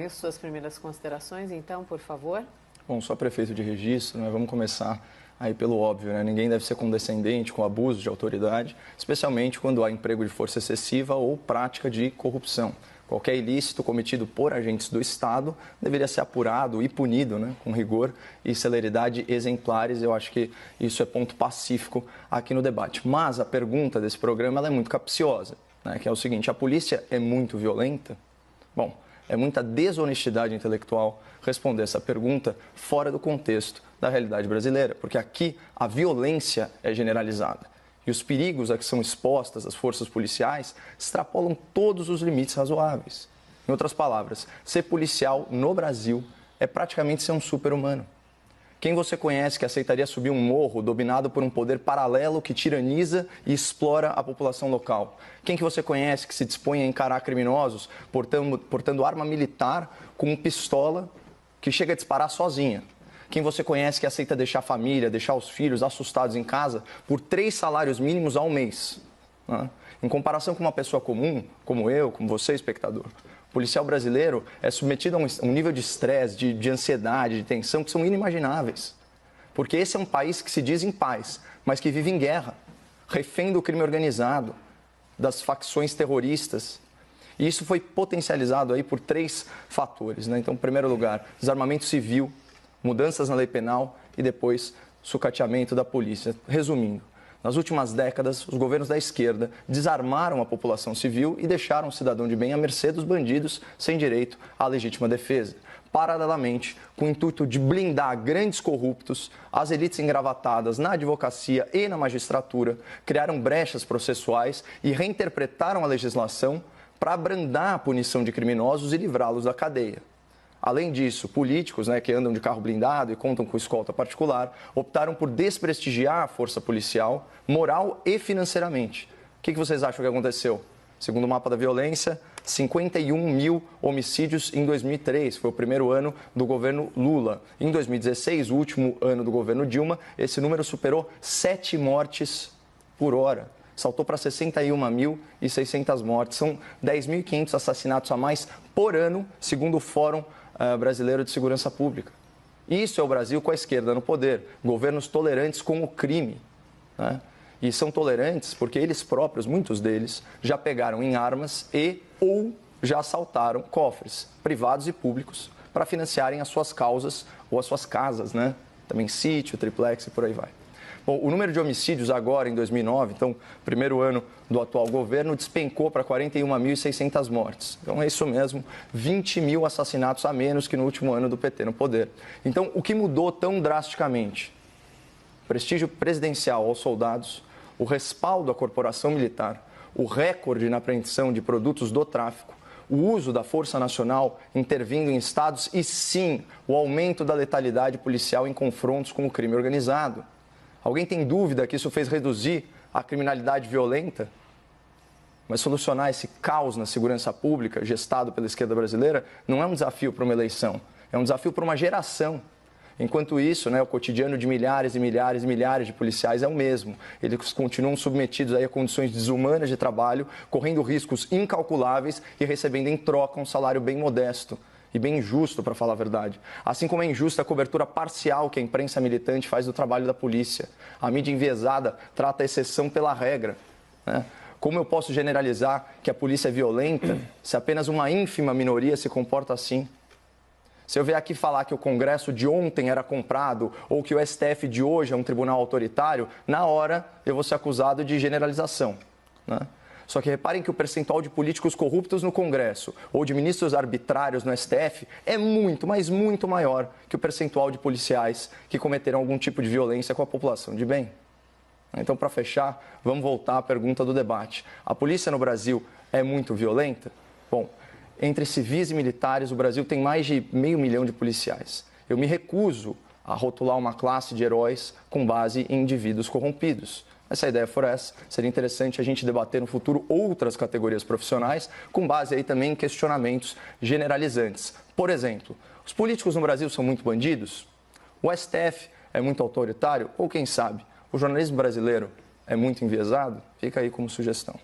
Caio, suas primeiras considerações, então, por favor. Bom, sou prefeito de registro, né? Vamos começar aí pelo óbvio, né? Ninguém deve ser condescendente com abuso de autoridade, especialmente quando há emprego de força excessiva ou prática de corrupção. Qualquer ilícito cometido por agentes do Estado deveria ser apurado e punido, né? Com rigor e celeridade exemplares. Eu acho que isso é ponto pacífico aqui no debate. Mas a pergunta desse programa ela é muito capciosa, né? Que é o seguinte: a polícia é muito violenta? Bom, é muita desonestidade intelectual responder essa pergunta fora do contexto da realidade brasileira, porque aqui a violência é generalizada e os perigos a que são expostas as forças policiais extrapolam todos os limites razoáveis. Em outras palavras, ser policial no Brasil é praticamente ser um super-humano. Quem você conhece que aceitaria subir um morro dominado por um poder paralelo que tiraniza e explora a população local? Quem que você conhece que se dispõe a encarar criminosos portando arma militar com pistola que chega a disparar sozinha? Quem você conhece que aceita deixar a família, deixar os filhos assustados em casa por 3 salários mínimos ao mês? Né? Em comparação com uma pessoa comum, como eu, como você, espectador, o policial brasileiro é submetido a um nível de estresse, de ansiedade, de tensão que são inimagináveis. Porque esse é um país que se diz em paz, mas que vive em guerra, refém do crime organizado, das facções terroristas. E isso foi potencializado aí por 3 fatores, né? Então, em primeiro lugar, desarmamento civil, mudanças na lei penal e depois sucateamento da polícia. Resumindo, nas últimas décadas, os governos da esquerda desarmaram a população civil e deixaram o cidadão de bem à mercê dos bandidos sem direito à legítima defesa. Paralelamente, com o intuito de blindar grandes corruptos, as elites engravatadas na advocacia e na magistratura criaram brechas processuais e reinterpretaram a legislação para abrandar a punição de criminosos e livrá-los da cadeia. Além disso, políticos, né, que andam de carro blindado e contam com escolta particular, optaram por desprestigiar a força policial, moral e financeiramente. O que vocês acham que aconteceu? Segundo o mapa da violência, 51 mil homicídios em 2003, foi o primeiro ano do governo Lula. Em 2016, o último ano do governo Dilma, esse número superou 7 mortes por hora. Saltou para 61.600 mortes. São 10.500 assassinatos a mais por ano, segundo o Fórum Brasileiro de Segurança Pública. Isso é o Brasil com a esquerda no poder. Governos tolerantes com o crime, né? E são tolerantes porque eles próprios, muitos deles, já pegaram em armas ou já assaltaram cofres privados e públicos para financiarem as suas causas ou as suas casas, né? Também sítio, triplex e por aí vai. Bom, o número de homicídios agora, em 2009, então, primeiro ano do atual governo, despencou para 41.600 mortes. Então, é isso mesmo, 20 mil assassinatos a menos que no último ano do PT no poder. Então, o que mudou tão drasticamente? Prestígio presidencial aos soldados, o respaldo à corporação militar, o recorde na apreensão de produtos do tráfico, o uso da Força Nacional intervindo em estados e, sim, o aumento da letalidade policial em confrontos com o crime organizado. Alguém tem dúvida que isso fez reduzir a criminalidade violenta? Mas solucionar esse caos na segurança pública, gestado pela esquerda brasileira, não é um desafio para uma eleição, é um desafio para uma geração. Enquanto isso, né, o cotidiano de milhares e milhares e milhares de policiais é o mesmo. Eles continuam submetidos aí a condições desumanas de trabalho, correndo riscos incalculáveis e recebendo em troca um salário bem modesto. E bem injusto, para falar a verdade. Assim como é injusta a cobertura parcial que a imprensa militante faz do trabalho da polícia. A mídia enviesada trata a exceção pela regra, né? Como eu posso generalizar que a polícia é violenta se apenas uma ínfima minoria se comporta assim? Se eu vier aqui falar que o Congresso de ontem era comprado ou que o STF de hoje é um tribunal autoritário, na hora eu vou ser acusado de generalização, né? Só que reparem que o percentual de políticos corruptos no Congresso ou de ministros arbitrários no STF é muito, mas muito maior que o percentual de policiais que cometeram algum tipo de violência com a população de bem. Então, para fechar, vamos voltar à pergunta do debate. A polícia no Brasil é muito violenta? Bom, entre civis e militares, o Brasil tem mais de 500 mil de policiais. Eu me recuso a rotular uma classe de heróis com base em indivíduos corrompidos. Se a ideia for essa, seria interessante a gente debater no futuro outras categorias profissionais, com base aí também em questionamentos generalizantes. Por exemplo, os políticos no Brasil são muito bandidos? O STF é muito autoritário? Ou quem sabe, o jornalismo brasileiro é muito enviesado? Fica aí como sugestão.